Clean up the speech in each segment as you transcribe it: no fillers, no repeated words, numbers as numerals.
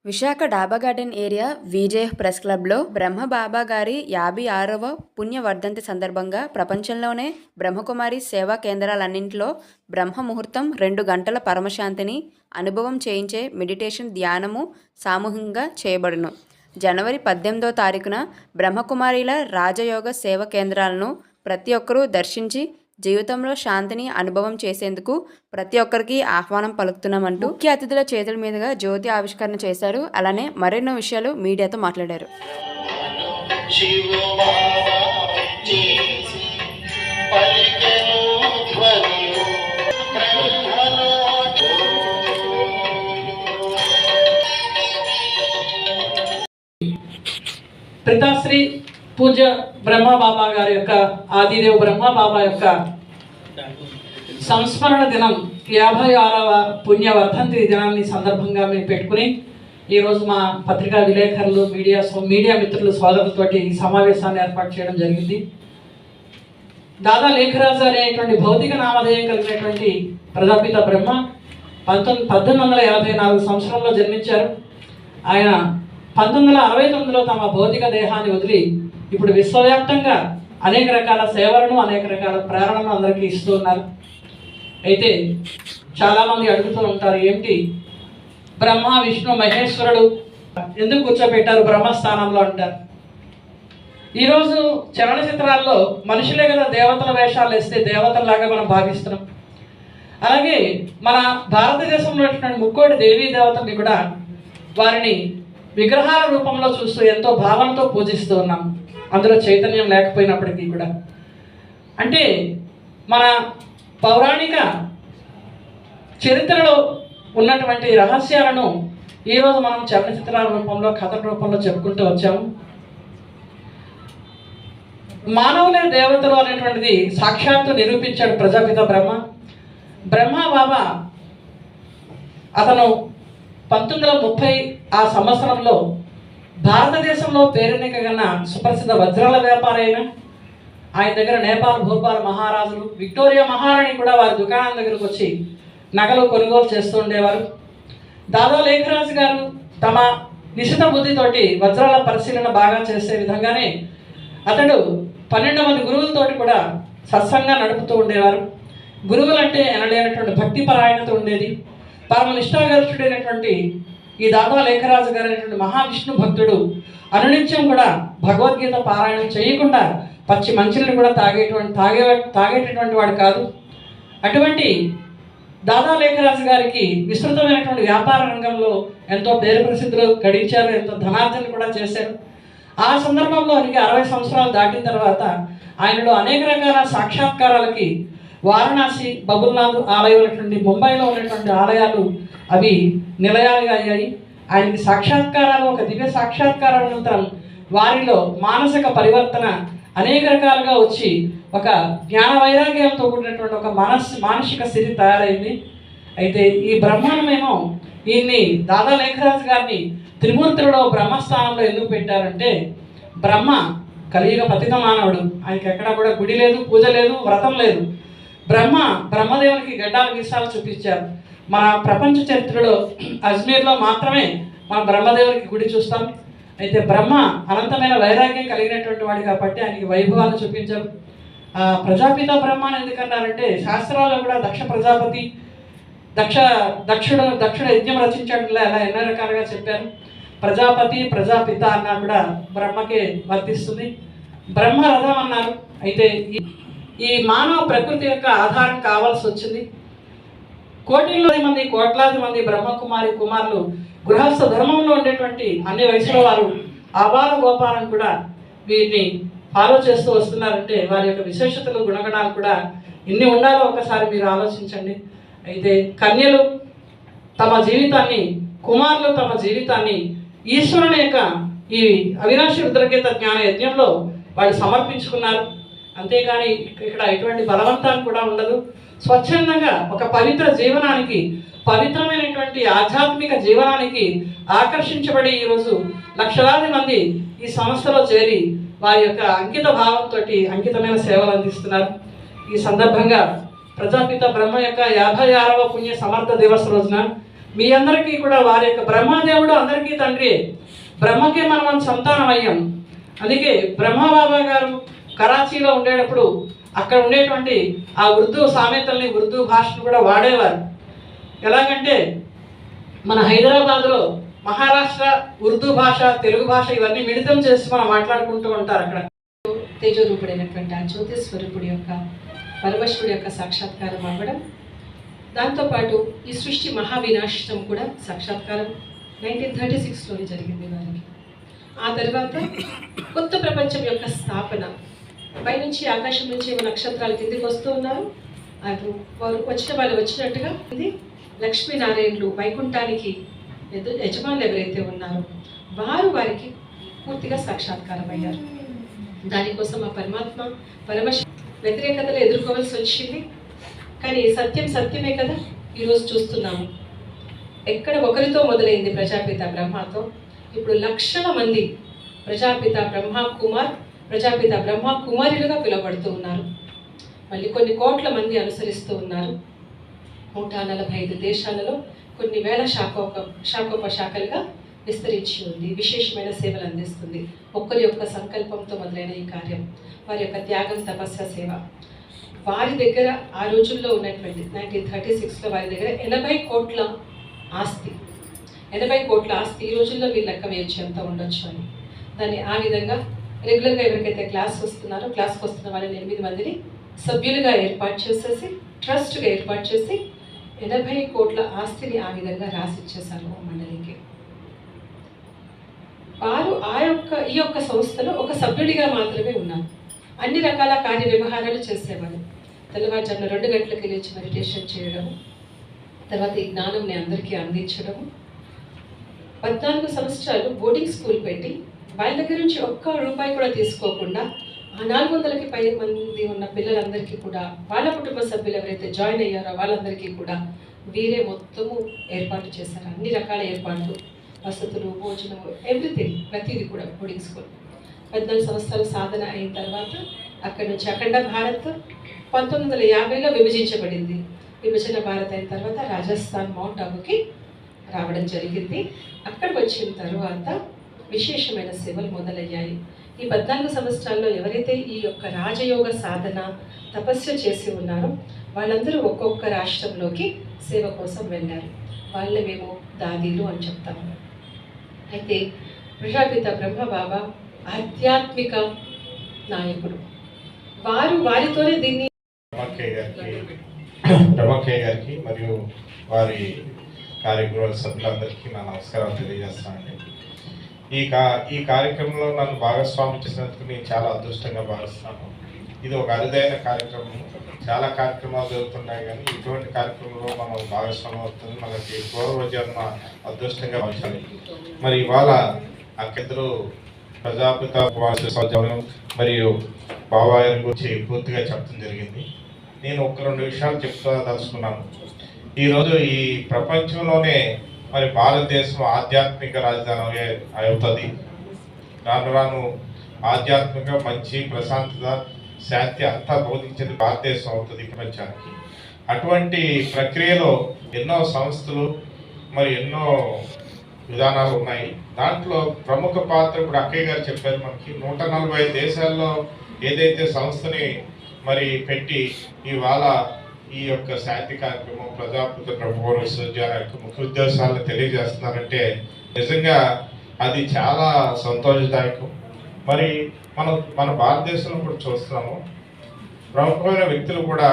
విశాఖ డాబా garden area VJF press క్లబ్లో బ్రహ్మబాబా గారి 56వ పుణ్య వర్ధంతి సందర్భంగా ప్రపంచంలోనే బ్రహ్మకుమారి సేవా కేంద్రాలన్నింటిలో బ్రహ్మ ముహూర్తం 2 గంటల పరమశాంతిని అనుభవం చేయించే మెడిటేషన్ ధ్యానము సామూహికంగా చేయబడును. జనవరి 18వ తారీఖున బ్రహ్మకుమారిల రాజయోగ సేవ కేంద్రాలను ప్రతి ఒక్కరూ దర్శించి జీవితంలో శాంతిని అనుభవం చేసేందుకు ప్రతి ఒక్కరికి ఆహ్వానం పలుకుతున్నామంటూ ముఖ్య అతిథుల చేతుల మీదుగా జ్యోతి ఆవిష్కరణ చేశారు. అలానే మరెన్నో విషయాలు మీడియాతో మాట్లాడారు. పితాశ్రీ పూజ్య బ్రహ్మబాబా గారి యొక్క ఆదిదేవ్ బ్రహ్మబాబా యొక్క సంస్మరణ దినం 56వ పుణ్య వర్ధంతి దినాన్ని సందర్భంగా మేము పెట్టుకుని ఈరోజు మా పత్రికా విలేకరులు మీడియా మిత్రులు సోదరులతోటి ఈ సమావేశాన్ని ఏర్పాటు చేయడం జరిగింది. దాదా లేఖరాజు అనేటువంటి భౌతిక నామధేయం కలిగినటువంటి ప్రజాపిత బ్రహ్మ 1884 సంవత్సరంలో జన్మించారు. ఆయన 1969లో తమ భౌతిక దేహాన్ని వదిలి ఇప్పుడు విశ్వవ్యాప్తంగా అనేక రకాల సేవలను అనేక రకాల ప్రేరణను అందరికీ ఇస్తూ ఉన్నారు. అయితే చాలామంది అడుగుతూ ఉంటారు, ఏమిటి బ్రహ్మ విష్ణు మహేశ్వరుడు ఎందుకు కూర్చోబెట్టారు బ్రహ్మస్థానంలో అంటారు. ఈరోజు చలనచిత్రాల్లో మనుషులే కదా దేవతల వేషాలు వేస్తే దేవతల్లాగా మనం భావిస్తున్నాం. అలాగే మన భారతదేశంలో ముక్కోటి దేవీ దేవతల్ని కూడా వారిని విగ్రహాల రూపంలో చూస్తూ ఎంతో భావనతో పూజిస్తూ ఉన్నాం. అందులో చైతన్యం లేకపోయినప్పటికీ కూడా అంటే మన పౌరాణిక చరిత్రలో ఉన్నటువంటి రహస్యాలను ఈరోజు మనం చలనచిత్రాల రూపంలో కథల రూపంలో చెప్పుకుంటూ వచ్చాము. మానవులే దేవతలు అనేటువంటిది సాక్షాత్తు నిరూపించాడు ప్రజాపిత బ్రహ్మబాబా. అతను 1930 ఆ సంవత్సరంలో భారతదేశంలో పేరెన్నికగన్న సుప్రసిద్ధ వజ్రాల వ్యాపారి అయిన ఆయన దగ్గర నేపాల్ భోపాల్ మహారాజులు విక్టోరియా మహారాణి కూడా వారి దుకాణం దగ్గరకు వచ్చి నగలు కొనుగోలు చేస్తూ ఉండేవారు. దాదా లేఖరాజు గారు తమ నిశిత బుద్ధితోటి వజ్రాల పరిశీలన బాగా చేసే విధంగానే అతడు 12 మంది గురువులతోటి కూడా సత్సంగా నడుపుతూ ఉండేవారు. గురువులంటే ఎనలేనటువంటి భక్తి పరాయణత ఉండేది. పరమ నిష్ఠాగరిష్ఠుడైనటువంటి ఈ దాదా లేఖరాజు గారు అనేటువంటి మహావిష్ణు భక్తుడు అనునిత్యం కూడా భగవద్గీత పారాయణం చేయకుండా పచ్చి మంచిని కూడా తాగేటటువంటి వాడు కాదు. అటువంటి దాదా లేఖరాజు గారికి విస్తృతమైనటువంటి వ్యాపార రంగంలో ఎంతో పేరు ప్రసిద్ధులు గడించారు, ఎంతో ధనార్జన కూడా చేశారు. ఆ సందర్భంలో ఆయనకి 60 సంవత్సరాలు దాటిన తర్వాత ఆయనలో అనేక రకాల సాక్షాత్కారాలకి వారణాసి బబుల్నాథ్ ఆలయం ఉన్నటువంటి ముంబైలో ఉన్నటువంటి ఆలయాలు అవి నిలయాలుగా అయ్యాయి. ఆయనకి సాక్షాత్కారాలు ఒక దివ్య సాక్షాత్కారాల అనంతరం వారిలో మానసిక పరివర్తన అనేక రకాలుగా వచ్చి ఒక జ్ఞాన వైరాగ్యంతో కూడినటువంటి ఒక మానసిక స్థితి తయారైంది. అయితే ఈ బ్రహ్మాండమేమో ఈయన్ని దాదా లేఖరాజు గారిని త్రిమూర్తులలో బ్రహ్మస్థానంలో ఎందుకు పెట్టారంటే బ్రహ్మ కలియుగ పతిత మానవుడు. ఆయనకి ఎక్కడా కూడా గుడి లేదు, పూజ లేదు, వ్రతం లేదు. బ్రహ్మదేవునికి గడ్డాల వీసాలు చూపించారు. మన ప్రపంచ చరిత్రలో అజ్మీర్లో మాత్రమే మనం బ్రహ్మదేవునికి గుడి చూస్తాం. అయితే బ్రహ్మ అనంతమైన వైరాగ్యం కలిగినటువంటి వాడు కాబట్టి ఆయనకి వైభవాన్ని చూపించారు. ప్రజాపిత బ్రహ్మ ఎందుకన్నారంటే శాస్త్రాల్లో కూడా దక్ష ప్రజాపతి దక్షుడు యజ్ఞం రచించడం అలా ఎన్నో రకాలుగా చెప్పారు. ప్రజాపతి ప్రజాపిత అన్నా కూడా బ్రహ్మకే వర్తిస్తుంది. బ్రహ్మ రథం అన్నారు. అయితే ఈ మానవ ప్రకృతి యొక్క ఆధారం కావాల్సి వచ్చింది. కోట్లాది మంది కుమారులు గృహస్థ ధర్మంలో ఉండేటువంటి అన్ని వయసులో వారు ఆబాల గోపాలం కూడా వీరిని ఫాలో చేస్తూ వస్తున్నారంటే వారి యొక్క విశేషతలు గుణగణాలు కూడా ఎన్ని ఉండాలో ఒకసారి మీరు ఆలోచించండి. అయితే కన్యలు తమ జీవితాన్ని, కుమారులు తమ జీవితాన్ని ఈశ్వరుని యొక్క ఈ అవినాశి రుద్రగీత జ్ఞాన యజ్ఞంలో వాళ్ళు సమర్పించుకున్నారు. అంతేకాని ఇక్కడ ఎటువంటి బలవంతం కూడా ఉండదు. స్వచ్ఛందంగా ఒక పవిత్ర జీవనానికి, పవిత్రమైనటువంటి ఆధ్యాత్మిక జీవనానికి ఆకర్షించబడి ఈరోజు లక్షలాది మంది ఈ సంస్థలో చేరి వారి యొక్క అంకిత భావంతో అంకితమైన సేవలు అందిస్తున్నారు. ఈ సందర్భంగా ప్రజాపిత బ్రహ్మ యొక్క 56వ పుణ్య సమర్థ దివస్ రోజున మీ అందరికీ కూడా వారి యొక్క బ్రహ్మదేవుడు అందరికీ తండ్రి, బ్రహ్మకి మనం సంతానం అయ్యాం. అందుకే బ్రహ్మబాబా గారు కరాచీలో ఉండేటప్పుడు అక్కడ ఉండేటువంటి ఆ ఉర్దూ సామెతల్ని, ఉర్దూ భాషను కూడా వాడేవారు. ఎలాగంటే మన హైదరాబాద్లో మహారాష్ట్ర ఉర్దూ భాష, తెలుగు భాష ఇవన్నీ మిళితం చేసి మనం మాట్లాడుకుంటూ ఉంటారు. అక్కడ తేజరూపుడైనటువంటి ఆ జ్యోతి స్వరూపుడి యొక్క పరమశివుడి యొక్క సాక్షాత్కారం అవ్వడం, దాంతోపాటు ఈ సృష్టి మహావినాశనం కూడా సాక్షాత్కారం 1936లోనే జరిగింది వారికి. ఆ తర్వాత కొత్త ప్రపంచం యొక్క స్థాపన, పైనుంచి ఆకాశం నుంచి నక్షత్రాలు కిందికి వస్తూ ఉన్నారు. అటు వారు వాళ్ళు వచ్చినట్టుగా ఇది లక్ష్మీనారాయణులు వైకుంఠానికి యజమానులు ఎవరైతే ఉన్నారో వారికి పూర్తిగా సాక్షాత్కారం అయ్యారు. దానికోసం ఆ పరమాత్మ పరమశివ వ్యతిరేకతలు ఎదుర్కోవాల్సి వచ్చింది. కానీ సత్యం సత్యమే కదా. ఈరోజు చూస్తున్నాము, ఎక్కడ ఒకరితో మొదలైంది ప్రజాపిత బ్రహ్మతో, ఇప్పుడు లక్షల మంది ప్రజాపిత బ్రహ్మ కుమారులుగా పిలువబడుతూ ఉన్నారు. మళ్ళీ కొన్ని కోట్ల మంది అనుసరిస్తూ ఉన్నారు. 145 దేశాలలో కొన్ని వేల శాఖోపశాఖలుగా విస్తరించి ఉంది. విశేషమైన సేవలు అందిస్తుంది. ఒక్కరి యొక్క సంకల్పంతో మొదలైన ఈ కార్యం, వారి యొక్క త్యాగం, తపస్య, సేవ. వారి దగ్గర ఆ రోజుల్లో ఉన్నటువంటి 1936లో వారి దగ్గర 80 కోట్ల ఆస్తి. ఈ రోజుల్లో మీరు లెక్క వేయచ్చు ఎంత ఉండొచ్చు అని. దాన్ని ఆ విధంగా రెగ్యులర్గా ఎవరికైతే క్లాస్కి వస్తున్న వాళ్ళని 8 మందిని సభ్యులుగా ఏర్పాటు చేసేసి, ట్రస్ట్గా ఏర్పాటు చేసి 80 కోట్ల ఆస్తిని ఆ విధంగా రాసిచ్చేశారు ఆ మండలికి. వారు ఈ యొక్క సంస్థలో ఒక సభ్యుడిగా మాత్రమే ఉన్నారు. అన్ని రకాల కార్య వ్యవహారాలు చేసేవారు. తెల్లవారుజామున 2 గంటలకు లేచి మెడిటేషన్ చేయడం, తర్వాత ఈ జ్ఞానంని అందరికీ అందించడము. 14 సంవత్సరాలు బోర్డింగ్ స్కూల్ పెట్టి వాళ్ళ దగ్గర నుంచి ఒక్క రూపాయి కూడా తీసుకోకుండా ఆ 400కి పై మంది ఉన్న పిల్లలందరికీ కూడా, వాళ్ళ కుటుంబ సభ్యులు ఎవరైతే జాయిన్ అయ్యారో వాళ్ళందరికీ కూడా వీరే మొత్తము ఏర్పాటు చేశారు. అన్ని రకాల ఏర్పాట్లు, వసతులు, భోజనము, ఎవ్రీథింగ్, ప్రతిదీ కూడా బోర్డింగ్ స్కూల్. 14 సంవత్సరాలు సాధన అయిన తర్వాత అక్కడి నుంచి అఖండ భారత్ 1950లో విభజించబడింది. విభజన భారత్ అయిన తర్వాత రాజస్థాన్ మౌంట్ అబుకి రావడం జరిగింది. అక్కడికి వచ్చిన తర్వాత విశేషమైన సేవలు మొదలయ్యాయి. ఈ 14 సంవత్సరాల్లో ఎవరైతే ఈ యొక్క రాజయోగ సాధన తపస్సు చేసి ఉన్నారో వాళ్ళందరూ ఒక్కొక్క రాష్ట్రంలోకి సేవ కోసం వెళ్ళారు. వాళ్ళని మేము దాదీలు అని చెప్తాము. అయితే ప్రజాపిత బ్రహ్మబాబా ఆధ్యాత్మిక నాయకుడు. వారితోనే దీన్ని బ్రహ్మక్కయ్య గారికి మరియు వారి కార్యక్రమ సభ్యులందరికీ నా నమస్కారాలు తెలియజేస్తానండి. ఈ కార్యక్రమంలో నన్ను భాగస్వామ్యం చేసినందుకు నేను చాలా అదృష్టంగా భావిస్తున్నాను. ఇది ఒక అరుదైన కార్యక్రమం. చాలా కార్యక్రమాలు జరుగుతున్నాయి, కానీ ఇటువంటి కార్యక్రమంలో మనం భాగస్వామ్యం అవుతుంది మనకి పూర్వజన్మ అదృష్టంగా భావించాలి. మరి ఇవాళ అక్కడిద్దరు ప్రజాపిత మరియు బాబా గారి గురించి పూర్తిగా చెప్పడం జరిగింది. నేను 1-2 విషయాలు చెప్తదలుచుకున్నాను. ఈరోజు ఈ ప్రపంచంలోనే మరి భారతదేశం ఆధ్యాత్మిక రాజధాని అవుతుంది. రాను ఆధ్యాత్మిక మంచి ప్రశాంతత, శాంతి అంతా బోధించేది భారతదేశం అవుతుంది ప్రపంచానికి. అటువంటి ప్రక్రియలో ఎన్నో సంస్థలు మరి ఎన్నో విధానాలు ఉన్నాయి. దాంట్లో ప్రముఖ పాత్ర ఇప్పుడు అక్కయ్య గారు చెప్పారు. మనకి 145 దేశాల్లో ఏదైతే సంస్థని మరి పెట్టి ఇవాళ ఈ యొక్క శాంతి కార్యక్రమం ప్రజాపిత ప్రభుత్వ విశ్వవిద్యాలయ యొక్క ముఖ్య ఉద్దేశాలను తెలియజేస్తున్నారంటే నిజంగా అది చాలా సంతోషదాయకం. మరి మన భారతదేశంలో కూడా చూస్తున్నాము, ప్రముఖమైన వ్యక్తులు కూడా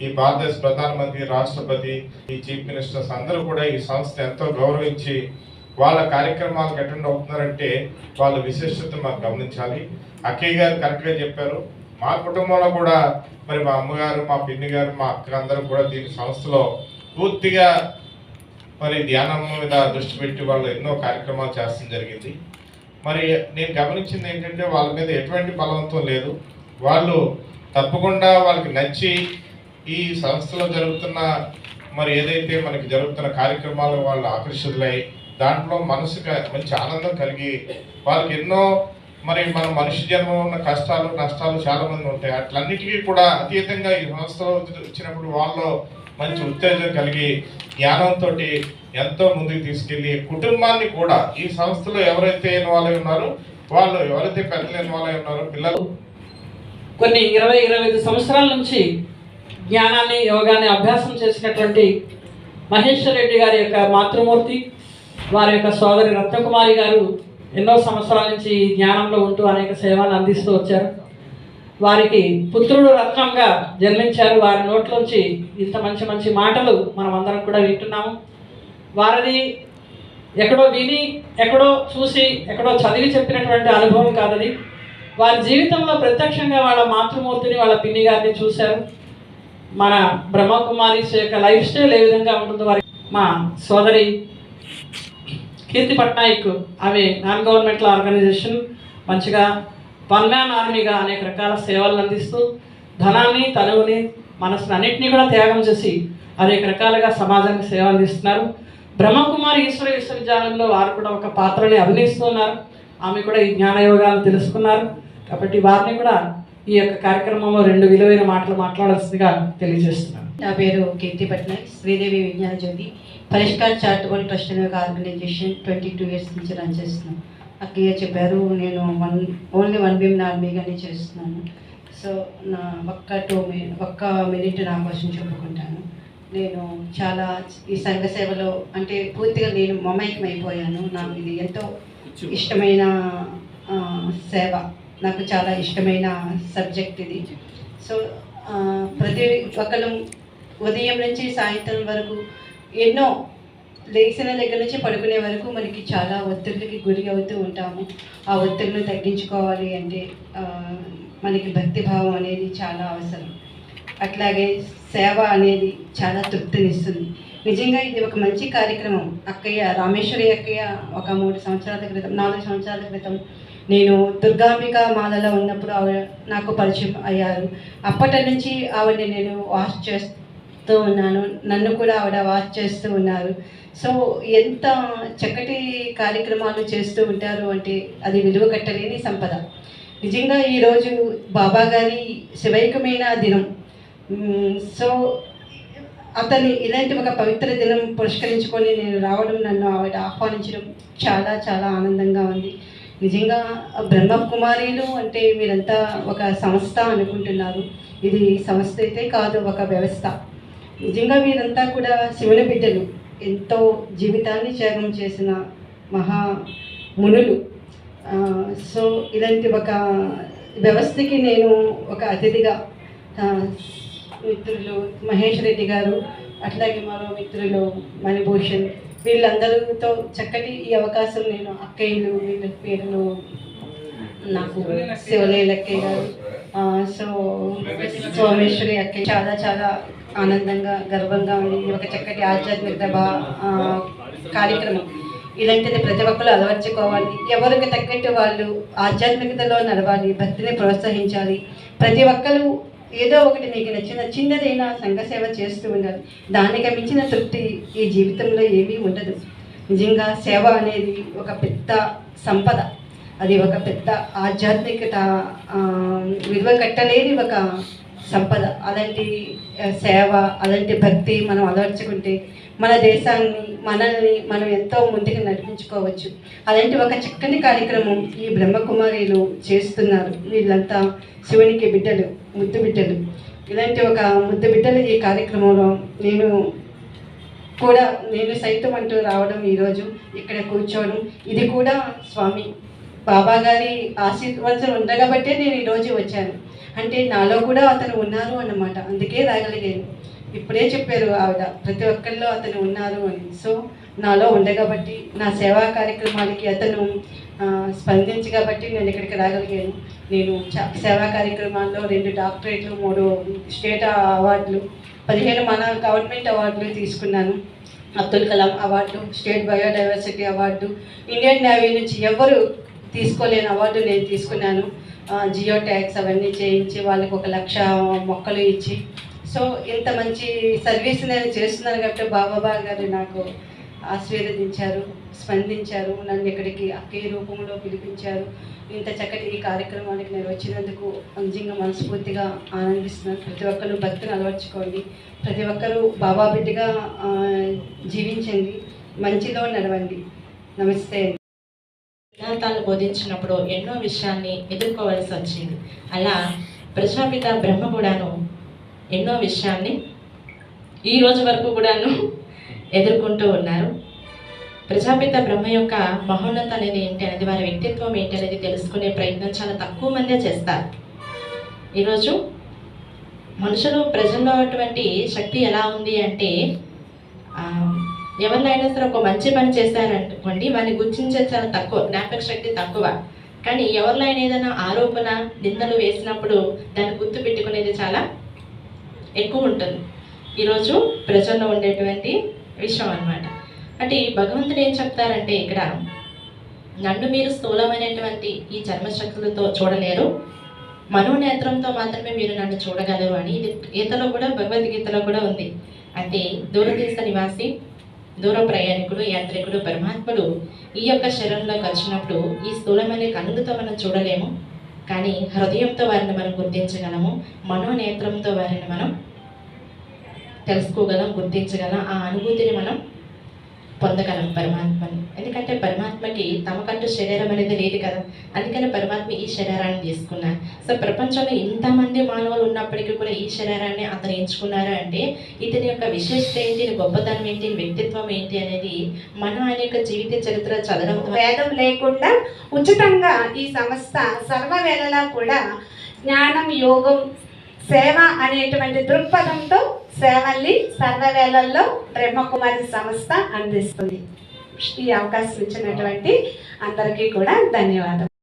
ఈ భారతదేశ ప్రధానమంత్రి, రాష్ట్రపతి, ఈ చీఫ్ మినిస్టర్స్ అందరూ కూడా ఈ సంస్థ ఎంతో గౌరవించి వాళ్ళ కార్యక్రమాలకు అటెండ్ అవుతున్నారంటే వాళ్ళ విశిష్టతను మనం గమనించాలి. అక్కయ్య గారు కరెక్ట్గా చెప్పారు. మా కుటుంబంలో కూడా మరి మా అమ్మగారు, మా పిన్ని గారు, మా అక్క అందరూ కూడా దీని సంస్థలో పూర్తిగా మరి ధ్యానం మీద దృష్టి పెట్టి వాళ్ళు ఎన్నో కార్యక్రమాలు చేస్తడం జరిగింది. మరి నేను గమనించింది ఏంటంటే వాళ్ళ మీద ఎటువంటి బలవంతం లేదు. వాళ్ళు తప్పకుండా వాళ్ళకి నచ్చి ఈ సంస్థలో జరుగుతున్న మరి ఏదైతే మనకి జరుగుతున్న కార్యక్రమాలు వాళ్ళు ఆకర్షితులై దాంట్లో మనసుకు మంచి ఆనందం కలిగి వాళ్ళకి ఎన్నో మరి మన మనిషి జన్మ ఉన్న కష్టాలు నష్టాలు చాలా మంది ఉంటాయి. అట్లన్నిటికీ కూడా అతీతంగా ఈ సంస్థలో వచ్చినప్పుడు వాళ్ళలో మంచి ఉత్తేజం కలిగి జ్ఞానంతో ఎంతో ముందుకు తీసుకెళ్ళి కుటుంబాన్ని కూడా ఈ సంస్థలో ఎవరైతే ఇన్వాల్వ్ అయి ఉన్నారో వాళ్ళు, ఎవరైతే పెద్దలు ఇన్వాల్వ్ అయి ఉన్నారో పిల్లలు కొన్ని 20-25 సంవత్సరాల నుంచి జ్ఞానాన్ని యోగాన్ని అభ్యాసం చేసినటువంటి మహేశ్వర్ రెడ్డి గారి యొక్క మాతృమూర్తి, వారి యొక్క సోదరి రత్నకుమారి గారు ఎన్నో సంవత్సరాల నుంచి ఈ జ్ఞానంలో ఉంటూ అనేక సేవలు అందిస్తూ వచ్చారు. వారికి పుత్రుడు రత్నంగా జన్మించారు. వారి నోట్లోంచి ఇంత మంచి మంచి మాటలు మనం అందరం కూడా వింటున్నాము. వారిది ఎక్కడో విని, ఎక్కడో చూసి, ఎక్కడో చదివి చెప్పినటువంటి అనుభవం కాదది. వారి జీవితంలో ప్రత్యక్షంగా వాళ్ళ మాతృమూర్తిని, వాళ్ళ పిన్ని గారిని చూశారు. మన బ్రహ్మకుమారీస్ యొక్క లైఫ్ స్టైల్ ఏ విధంగా ఉంటుందో వారి మా సోదరి కీర్తి పట్నాయక్, ఆమె నాన్ గవర్నమెంటల్ ఆర్గనైజేషన్ మంచిగా వన్ మ్యాన్ ఆర్మీగా అనేక రకాల సేవలను అందిస్తూ ధనాన్ని, తనువుని, మనసుని అన్నింటినీ కూడా త్యాగం చేసి అనేక రకాలుగా సమాజానికి సేవ అందిస్తున్నారు. బ్రహ్మకుమారి ఈశ్వర విశ్వవిద్యాలయంలో వారు కూడా ఒక పాత్రని అభినయిస్తున్నారు. ఆమె కూడా ఈ జ్ఞానయోగాలను తెలుసుకున్నారు. కాబట్టి వారిని కూడా ఈ యొక్క కార్యక్రమంలో 2 విలువైన మాటలు మాట్లాడాల్సిందిగా తెలియజేస్తున్నాను. నా పేరు కీర్తి పట్నాయక్, శ్రీదేవి విజ్ఞాన జ్యోతి పరిష్కార్ చారిటబుల్ ట్రస్ట్ అనే ఒక ఆర్గనైజేషన్ 22 ఇయర్స్ నుంచి రన్ చేస్తున్నాను. అక్కయ్య చెప్పారు, నేను ఓన్లీ 1 విమెన్ ఆర్మీగానే చేస్తున్నాను. సో నా ఒక్క మినిట్ నా కోసం చెప్పుకుంటాను. నేను చాలా ఈ సంఘ సేవలో అంటే పూర్తిగా నేను మమైకమైపోయాను. నాకు ఇది ఎంతో ఇష్టమైన సేవ, నాకు చాలా ఇష్టమైన సబ్జెక్ట్ ఇది. సో ప్రతి ఒక్కరు ఉదయం నుంచి సాయంత్రం వరకు ఎన్నో లేచిన దగ్గర నుంచి పడుకునే వరకు మనకి చాలా ఒత్తిడికి గురి అవుతూ ఉంటాము. ఆ ఒత్తిడిని తగ్గించుకోవాలి అంటే మనకి భక్తిభావం అనేది చాలా అవసరం. అట్లాగే సేవ అనేది చాలా తృప్తినిస్తుంది. నిజంగా ఇది ఒక మంచి కార్యక్రమం. అక్కయ్య రామేశ్వరి అక్కయ్య ఒక 4 సంవత్సరాల క్రితం నేను దుర్గాంబిక మాలలో ఉన్నప్పుడు ఆవిడ నాకు పరిచయం అయ్యారు. అప్పటి నుంచి ఆవిడని నేను వాచ్ చేస్తూ ఉన్నాను, నన్ను కూడా ఆవిడ వాచ్ చేస్తూ ఉన్నారు. సో ఎంత చక్కటి కార్యక్రమాలు చేస్తూ ఉంటారు అంటే అది విలువ కట్టలేని సంపద. నిజంగా ఈరోజు బాబా గారి శివైకమైన దినం. సో అతని ఇలాంటి ఒక పవిత్ర దినం పురస్కరించుకొని నేను రావడం, నన్ను ఆవిడ ఆహ్వానించడం చాలా చాలా ఆనందంగా ఉంది. నిజంగా బ్రహ్మకుమారీలు అంటే మీరంతా ఒక సంస్థ అనుకుంటున్నారు. ఇది సంస్థ అయితే కాదు, ఒక వ్యవస్థ. నిజంగా వీరంతా కూడా శివుని బిడ్డలు, ఎంతో జీవితాన్ని త్యాగం చేసిన మహా మునులు. సో ఇలాంటి ఒక వ్యవస్థకి నేను ఒక అతిథిగా మిత్రులు మహేష్ రెడ్డి గారు, అట్లాగే మరో మిత్రులు మణిభూషణ్, వీళ్ళందరితో చక్కటి ఈ అవకాశం నేను అక్కయ్యలు వీళ్ళ పేర్లు నాకు శివలేల అక్కయ్య గారు, సో సోమేశ్వరి అక్కయ్య, చాలా చాలా ఆనందంగా గర్వంగా ఉంది. ఒక చక్కటి ఆధ్యాత్మిక కార్యక్రమం. ఇలాంటిది ప్రతి ఒక్కరు అలవర్చుకోవాలి. ఎవరికి తగ్గట్టు వాళ్ళు ఆధ్యాత్మికతలో నడవాలి, భక్తిని ప్రోత్సహించాలి. ప్రతి ఒక్కరు ఏదో ఒకటి మీకు నచ్చిన చిన్నదైనా సంఘ సేవ చేస్తూ ఉండాలి. దానికి మించిన తృప్తి ఈ జీవితంలో ఏమీ ఉండదు. నిజంగా సేవ అనేది ఒక పెద్ద సంపద, అది ఒక పెద్ద ఆధ్యాత్మికత, విలువ కట్టలేని ఒక సంపద. అలాంటి సేవ, అలాంటి భక్తి మనం అలవర్చుకుంటే మన దేశాన్ని, మనల్ని మనం ఎంతో ముందుకు నడిపించుకోవచ్చు. అలాంటి ఒక చక్కని కార్యక్రమం ఈ బ్రహ్మకుమారీలు చేస్తున్నారు. వీళ్ళంతా శివునికి బిడ్డలు, ముద్దు బిడ్డలు. ఇలాంటి ఒక ముద్దు బిడ్డలు ఈ కార్యక్రమంలో నేను సైతం అంటూ రావడం, ఈరోజు ఇక్కడ కూర్చోవడం, ఇది కూడా స్వామి బాబా గారి ఆశీర్వాదం ఉండగబట్టే నేను ఈరోజు వచ్చాను. అంటే నాలో కూడా అతను ఉన్నారు అన్నమాట, అందుకే రాగలిగాను. ఇప్పుడే చెప్పారు ఆవిడ, ప్రతి ఒక్కరిలో అతను ఉన్నారు అని. సో నాలో ఉండగబట్టి, నా సేవా కార్యక్రమాలకి అతను స్పందించగబట్టి నేను ఇక్కడికి రాగలిగాను. నేను సేవా కార్యక్రమాల్లో 2 డాక్టరేట్లు, 3 స్టేట్ అవార్డులు, 15 మన గవర్నమెంట్ అవార్డులు తీసుకున్నాను. Abdul Kalam award, state biodiversity award, Indian navy నుంచి ఎవరు తీసుకోలేని అవార్డు నేను తీసుకున్నాను. జియో ట్యాగ్స్ అవన్నీ చేయించి వాళ్ళకి 1 లక్ష మొక్కలు ఇచ్చి, సో ఇంత మంచి సర్వీస్ నేను చేస్తున్నాను కాబట్టి బాబా గారు నాకు ఆశీర్వదించారు, స్పందించారు, నన్ను ఇక్కడికి అక్కయ్య రూపంలో పిలిపించారు. ఇంత చక్కటి ఈ కార్యక్రమానికి నేను వచ్చినందుకు నిజంగా మనస్ఫూర్తిగా ఆనందిస్తున్నాను. ప్రతి ఒక్కరు భక్తిని అలవర్చుకోండి, ప్రతి ఒక్కరూ బాబా బిడ్డగా జీవించండి, మంచిలో నడవండి. నమస్తే. సిద్ధాంతాలను బోధించినప్పుడు ఎన్నో విషయాన్ని ఎదుర్కోవాల్సి వచ్చింది. అలా ప్రజాపిత బ్రహ్మ కూడాను ఎన్నో విషయాన్ని ఈ రోజు వరకు కూడాను ఎదుర్కొంటూ ఉన్నారు. ప్రజాపిత బ్రహ్మ యొక్క మహోన్నత అనేది ఏంటి అనేది, వారి వ్యక్తిత్వం ఏంటి అనేది తెలుసుకునే ప్రయత్నం చాలా తక్కువ మందే చేస్తారు. ఈరోజు మనుషులు ప్రజల్లో అటువంటి శక్తి ఎలా ఉంది అంటే, ఎవరినైనా సరే ఒక మంచి పని చేశారనుకోండి, వారిని గుర్తించే చాలా తక్కువ, జ్ఞాపక శక్తి తక్కువ. కానీ ఎవరినైనా ఏదైనా ఆరోపణ నిందలు వేసినప్పుడు దాన్ని గుర్తు పెట్టుకునేది చాలా ఎక్కువ ఉంటుంది. ఈరోజు ప్రజల్లో ఉండేటువంటి విషయం అన్నమాట. అంటే భగవంతుడు ఏం చెప్తారంటే, ఇక్కడ నన్ను మీరు స్థూలమైనటువంటి ఈ చర్మశక్తులతో చూడలేరు, మనోనేత్రంతో మాత్రమే మీరు నన్ను చూడగలరు అని ఇది గీతలో కూడా, భగవద్గీతలో కూడా ఉంది. అంటే దూరదేశ నివాసి, దూర ప్రయాణికుడు, యాత్రికుడు పరమాత్ముడు ఈ యొక్క శరీరంలోకి వచ్చినప్పుడు ఈ స్థూలమైన కన్నులతో మనం చూడలేము, కానీ హృదయంతో వారిని మనం గుర్తించగలము, మనోనేత్రంతో వారిని మనం తెలుసుకోగలం, గుర్తించగలం, ఆ అనుభూతిని మనం పొందగలం పరమాత్మని. ఎందుకంటే పరమాత్మకి తమకంటూ శరీరం అనేది లేదు కదా, అందుకని పరమాత్మ ఈ శరీరాన్ని తీసుకున్నారు. సో ప్రపంచంలో ఇంతమంది మానవులు ఉన్నప్పటికీ కూడా ఈ శరీరాన్ని అతను ఎంచుకున్నారు అంటే ఇతని యొక్క విశేషత ఏంటి, గొప్పతనం ఏంటి, వ్యక్తిత్వం ఏంటి అనేది మనం ఆయన యొక్క జీవిత చరిత్ర చదవడం, భేదం లేకుండా ఉచితంగా ఈ సంస్థ సర్వవేళలా కూడా జ్ఞానం, యోగం, సేవ అనేటువంటి దృక్పథంతో సేవల్ని సర్వవేళల్లో బ్రహ్మకుమారి సంస్థ అందిస్తుంది. ఈ అవకాశం ఇచ్చినటువంటి అందరికీ కూడా ధన్యవాదాలు.